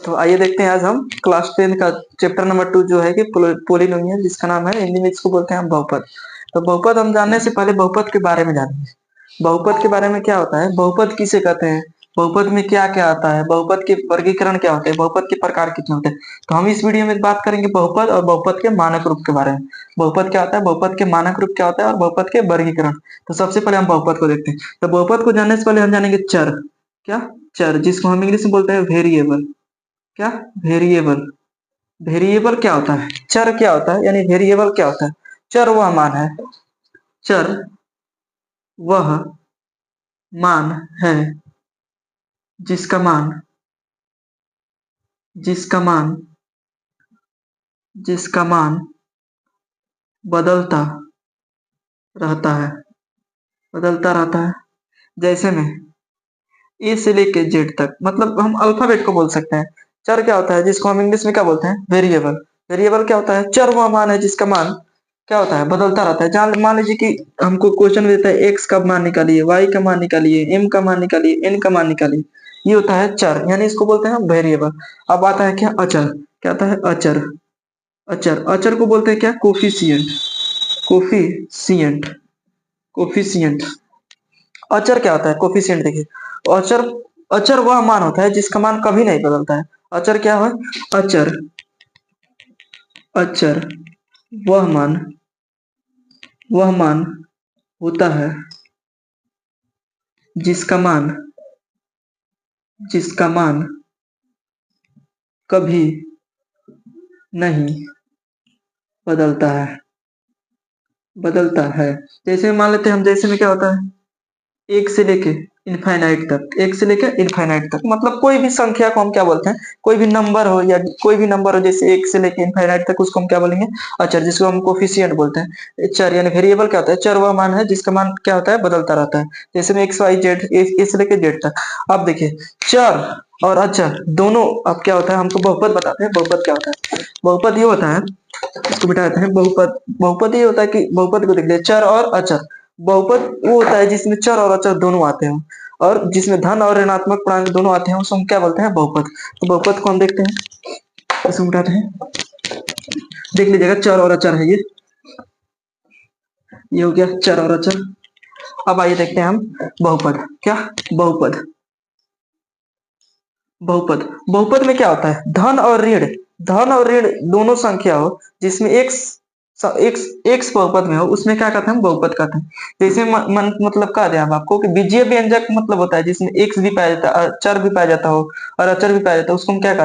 तो आइए देखते हैं आज हम क्लास 10 का चैप्टर नंबर 2 जो है कि पोलिनोमियल, जिसका नाम है हिंदी में इसको बोलते हैं हम बहुपद। तो बहुपद हम जानने से पहले बहुपद के बारे में जानेंगे। बहुपद के बारे में क्या होता है, बहुपद किसे कहते हैं, बहुपद में क्या क्या आता है, बहुपद के वर्गीकरण क्या होते हैं, बहुपद के प्रकार कितने होते हैं। तो हम इस वीडियो में बात करेंगे बहुपद और बहुपद के मानक रूप के बारे में। बहुपद क्या होता है, बहुपद के मानक रूप क्या होता है और बहुपद के वर्गीकरण। तो सबसे पहले हम बहुपद को देखते हैं। तो बहुपद को जानने से पहले हम जानेंगे चर। क्या? चर, जिसको हम इंग्लिश में बोलते हैं वेरिएबल। क्या? वेरिएबल। वेरिएबल क्या होता है, चर क्या होता है, यानी वेरिएबल क्या होता है। चर वह मान है, चर वह मान है जिसका मान जिसका मान जिसका मान बदलता रहता है, बदलता रहता है। जैसे में ए से लेके जेड तक, मतलब हम अल्फाबेट को बोल सकते हैं। चर क्या होता है, जिसको हम इंग्लिश में क्या बोलते हैं, वेरिएबल। वेरिएबल क्या होता है, चर वह मान है जिसका मान क्या होता है, बदलता रहता है। जहाँ मान लीजिए कि हमको क्वेश्चन देता है एक्स का मान निकालिए, वाई का मान निकालिए, एम का मान निकालिए, एन का मान निकालिए, ये होता है चर, यानी इसको बोलते हैं वेरिएबल। अब आता है क्या, अचर। क्या आता है, अचर। अचर, अचर को बोलते हैं क्या, कोफिशिएंट। Coefficient, coefficient. अचर क्या होता है, कोफिशिएंट। देखिए, अचर, अचर वह मान होता है जिसका मान कभी नहीं बदलता है। अचर क्या है, अचर, अचर वह मान, वह मान होता है जिसका मान, जिसका मान कभी नहीं बदलता है, बदलता है। जैसे मान लेते हैं हम, जैसे में क्या होता है, एक से लेके इनफाइनाइट तक, एक से लेके इनफाइनाइट तक, मतलब कोई भी संख्या को हम क्या बोलते हैं, कोई भी नंबर हो या कोई भी नंबर हो, जैसे एक से लेके इनफाइनाइट तक, उसको हम क्या बोलेंगे, अचर, जिसको हम कोफिशिएंट बोलते हैं। चर यानी वेरिएबल क्या होता है, चर वह मान है जिसका मान क्या होता है, बदलता रहता है। जैसे में एक्स वाई जेड, ए से लेके जेड तक। अब देखिए, चर और अचर दोनों अब क्या होता है, हमको बहुपद बताते हैं। बहुपद क्या होता है, बहुपद ये होता है, इसको बिठाते हैं। बहुपद, बहुपद ये होता है कि बहुपद को देख लिया, चर और अचर। बहुपद वो होता है जिसमें चर और अचर दोनों आते हैं, और जिसमें धन और ऋणात्मक पूर्णांक दोनों आते हैं, उसको हम क्या बोलते हैं, बहुपद। तो बहुपद को हम देखते हैं, इसको उठाते हैं, देख लीजिएगा, चर और अचर है ये हो गया चर और अचर। अब आइए देखते हैं हम बहुपद। क्या? बहुपद। बहुपद, बहुपद में क्या होता है, धन और ऋण, धन और ऋण दोनों संख्या हो जिसमें एक्स बहुपद में हो, उसमें क्या कहते हैं, हम बहुपद कहते हैं। जैसे मतलब कह दें हम आपको कि बीजीय व्यंजक मतलब होता है जिसमें एक्स भी पाया जाता है, चर भी पाया जाता हो और अचर भी पाया जाता है, उसको हम क्या कहते हैं,